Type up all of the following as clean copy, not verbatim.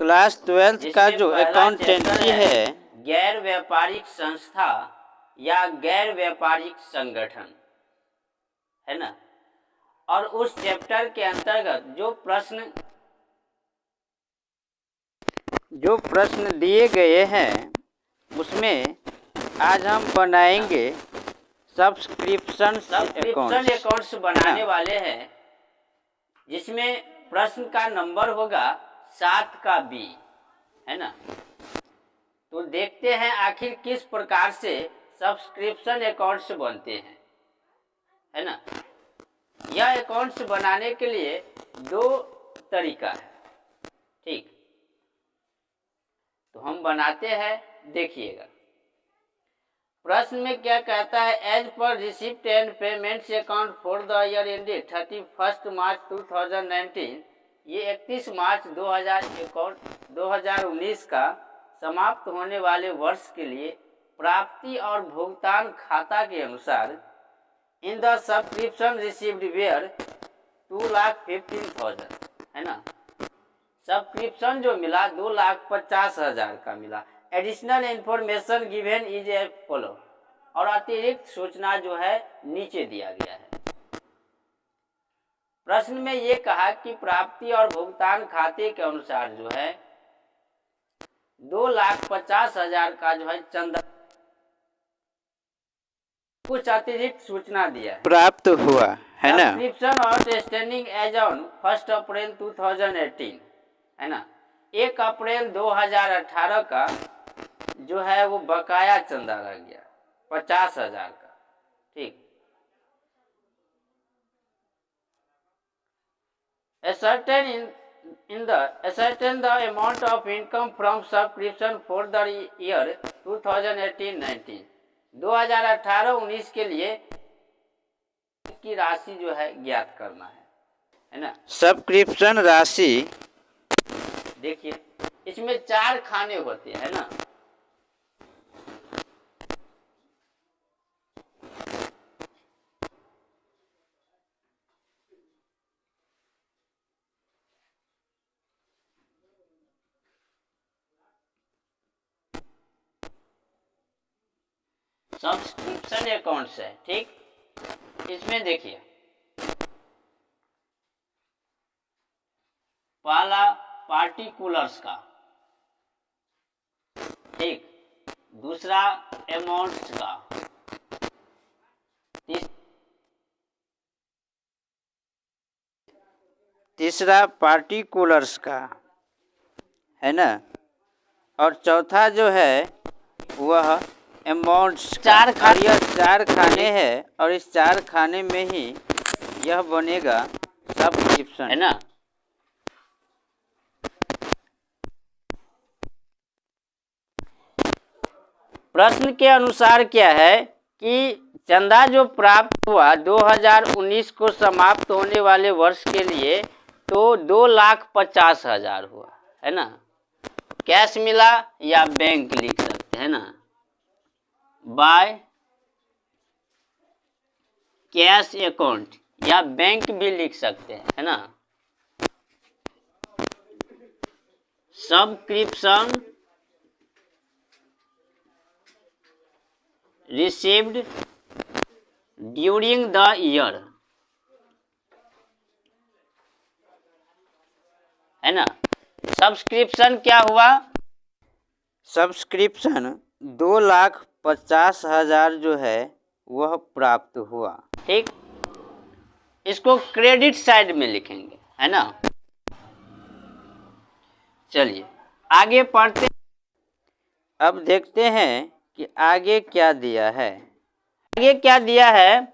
Class 12th का जिसमें जो पहला अकाउंटेंसी चैप्टर है गैर व्यापारिक संस्था या गैर व्यापारिक संगठन, है ना। और उस चैप्टर के अंतर्गत जो प्रश्न दिए गए हैं उसमें आज हम बनाएंगे सब्सक्रिप्शन अकाउंट्स बनाने वाले हैं, जिसमें प्रश्न का नंबर होगा 7 का बी, है ना। तो देखते हैं आखिर किस प्रकार से सब्सक्रिप्शन अकाउंट्स बनते हैं, है ना। यह अकाउंट्स बनाने के लिए 2 तरीका है, ठीक। तो हम बनाते हैं, देखिएगा। प्रश्न में क्या कहता है, as per receipt and payments account for the year ended 31 March 2019, ये 31 मार्च 2019 का समाप्त होने वाले वर्ष के लिए प्राप्ति और भुगतान खाता के अनुसार in the subscription received were 2,15,000, है ना। सब्सक्रिप्शन जो मिला 2,50,000 का मिला। Additional information given is as follow, और अतिरिक्त सूचना जो है नीचे दिया गया है। प्रश्न में ये कहा कि प्राप्ति और भुगतान खाते के अनुसार जो है 2,50,000 का जो है चंदा, कुछ अतिरिक्त सूचना दिया है, प्राप्त हुआ, है ना। सब्सक्रिप्शन आउटस्टैंडिंग एज ऑन 1 अप्रैल 2018, है ना। 1 अप्रैल 2018 का जो है वो बकाया चंदा रह गया 50,000 का, ठीक। ascertain the amount of income from subscription for the year 2018-19, 2018-19 के लिए की राशि जो है ज्ञात करना है ना। सब्सक्रिप्शन राशि देखिए, इसमें 4 खाने होते हैं ना। सब्सक्रिप्शन अकाउंट्स है, ठीक। इसमें देखिए, पहला पार्टिकुलर्स का, ठीक। दूसरा अमाउंट्स का, तीसरा पार्टिकुलर्स का, है ना। और चौथा जो है वह अमाउंट्स। 4 खाने हैं, और इस 4 खाने में ही यह बनेगा सब्सक्रिप्शन, है ना। प्रश्न के अनुसार क्या है कि चंदा जो प्राप्त हुआ 2019 को समाप्त होने वाले वर्ष के लिए, तो 2,50,000 हुआ, है ना। कैश मिला या बैंक लिख सकते हैं ना, बाय कैश अकाउंट, या बैंक भी लिख सकते हैं, है ना। Subscription received during the year, है ना। सब्सक्रिप्शन क्या हुआ, सब्सक्रिप्शन 2,50,000 जो है वह प्राप्त हुआ, ठीक। इसको क्रेडिट साइड में लिखेंगे, है ना। चलिए आगे पढ़ते। अब देखते हैं कि आगे क्या दिया है। आगे क्या दिया है,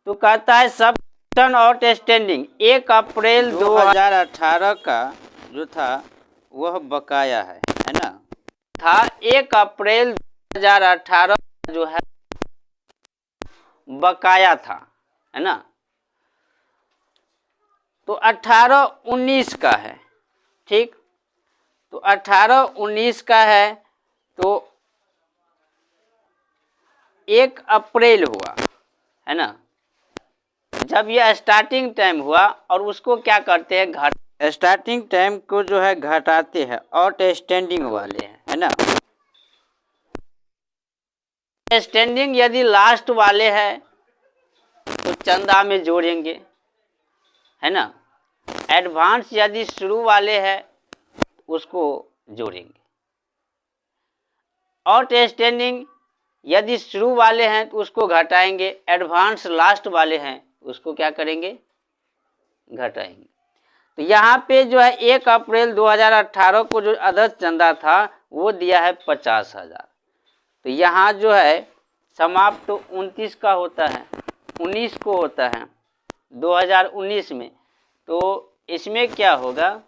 तो कहता है सब्सक्रिप्शन आउटस्टैंडिंग 1 अप्रैल 2018 का जो था वह बकाया है ना। था 1 अप्रैल 2018 जो है बकाया था, है ना। तो 18-19 का है, ठीक। तो 18-19 का है, तो 1 अप्रैल हुआ, है ना। जब यह स्टार्टिंग टाइम हुआ, और उसको क्या करते हैं, स्टार्टिंग टाइम को जो है घटाते हैं आउटस्टैंडिंग वाले हैं, है ना। स्टैंडिंग यदि लास्ट वाले हैं तो चंदा में जोड़ेंगे, है ना। एडवांस यदि शुरू वाले हैं उसको जोड़ेंगे। आउटस्टैंडिंग यदि शुरू वाले हैं तो उसको घटाएंगे, एडवांस लास्ट वाले हैं उसको क्या करेंगे, घटाएंगे। तो यहाँ पे जो है 1 अप्रैल 2018 को जो अदर चंदा था वो दिया है 50,000। तो यहाँ जो है समाप्त तो 29 का होता है, 19 को होता है 2019 में। तो इसमें क्या होगा,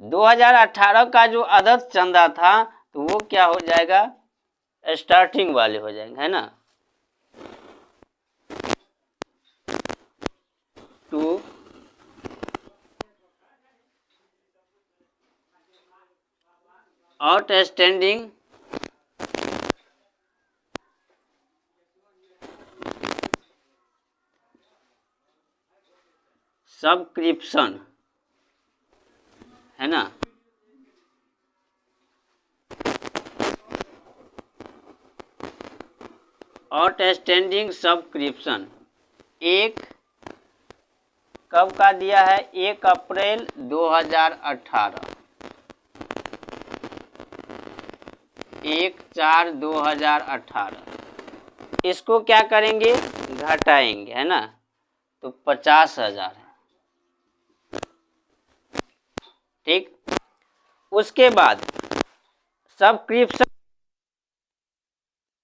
2018 का जो अदर चंदा था तो वो क्या हो जाएगा, स्टार्टिंग वाले हो जाएंगे, है ना। टू आउटस्टैंडिंग सब्सक्रिप्शन, है ना। आउटस्टैंडिंग सब्सक्रिप्शन एक कब का दिया है, 1 अप्रैल 2018, 1/4/2018। इसको क्या करेंगे, घटाएंगे, है ना। तो 50,000 है, ठीक। उसके बाद सब्सक्रिप्शन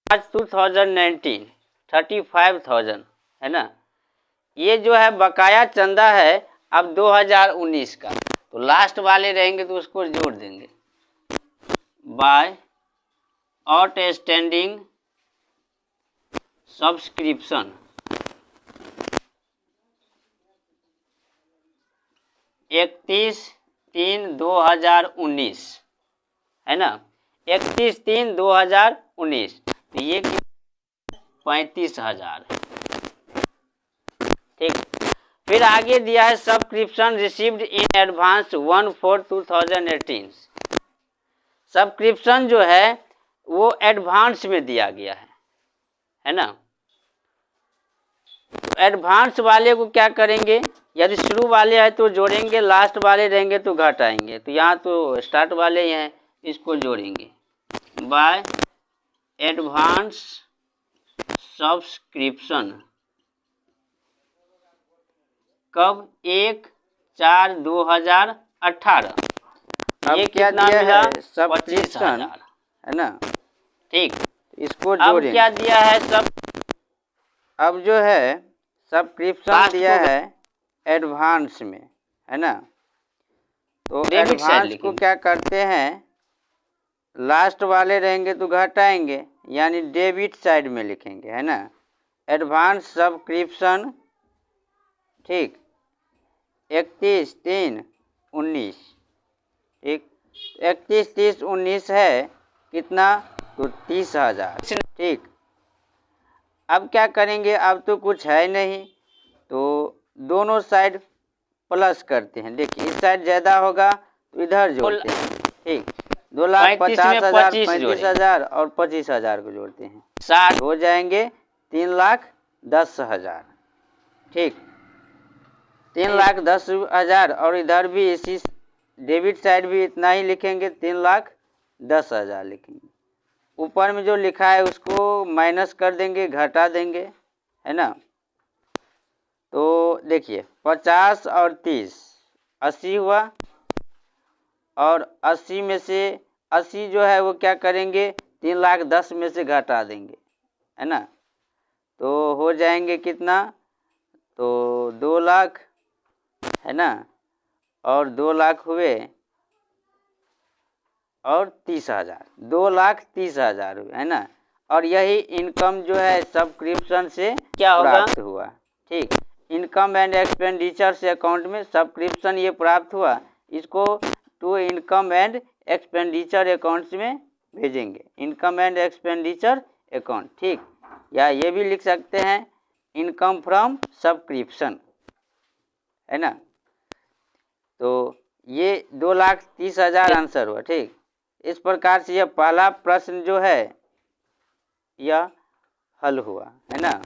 2019 35,000, है ना। ये जो है बकाया चंदा है अब 2019 का, तो लास्ट वाले रहेंगे तो उसको जोड़ देंगे। बाय आउटस्टैंडिंग सब्सक्रिप्शन 31/3/2019, है ना। 31/3/2019, तो ये 35,000 है, ठीक। फिर आगे दिया है subscription received in advance 1/4/2018। Subscription जो है वो एडवांस में दिया गया है ना। एडवांस वाले को क्या करेंगे, यदि शुरू वाले हैं तो जोड़ेंगे, लास्ट वाले रहेंगे तो घटाएंगे। तो यहाँ तो स्टार्ट वाले ही हैं, इसको जोड़ेंगे। बाय एडवांस सब्सक्रिप्शन कब, 1/4/2018। अब क्या दिया है, सब्सक्रिप्शन, है ना, ठीक। इसको जोड़ेंगे। अब क्या दिया है, सब अब जो है सब्सक्रिप्शन दिया है एडवांस में, है ना। तो एडवांस को क्या करते हैं, लास्ट वाले रहेंगे तो घटाएंगे, यानी डेबिट साइड में लिखेंगे, है ना। एडवांस सब्सक्रिप्शन, ठीक, 31/3/19, ठीक। 31/30/19 है कितना, तो 30,000, ठीक। अब क्या करेंगे, अब तो कुछ है नहीं, तो दोनों साइड प्लस करते हैं। देखिए इस साइड ज़्यादा होगा तो इधर जोड़ते हैं, ठीक। 2,50,000 35,000 और 25,000 को जोड़ते हैं, 60 हो जाएंगे 3,10,000, ठीक। 3,10,000 और इधर भी इसी डेबिट साइड भी इतना ही लिखेंगे, 3,10,000 लिखेंगे। ऊपर में जो लिखा है उसको माइनस कर देंगे, घटा देंगे, है ना। तो देखिए 50 और 30 80 हुआ, और 80 में से 80 जो है वो क्या करेंगे, 3,10,000 में से घटा देंगे, है ना। तो हो जाएंगे कितना, तो 2 लाख, है ना, और 2 लाख हुए और 30,000, 2,30,000 हुए, है ना। और यही इनकम जो है सब्सक्रिप्शन से क्या प्राप्त हुआ, ठीक। इनकम एंड एक्सपेंडिचर से अकाउंट में सब्सक्रिप्शन ये प्राप्त हुआ, इसको to income and expenditure accounts में भेजेंगे, इनकम एंड एक्सपेंडिचर अकाउंट, ठीक। या ये भी लिख सकते हैं इनकम फ्रॉम सब्सक्रिप्शन, है ना। तो ये 2,30,000 आंसर हुआ, ठीक। इस प्रकार से यह पहला प्रश्न जो है यह हल हुआ, है ना।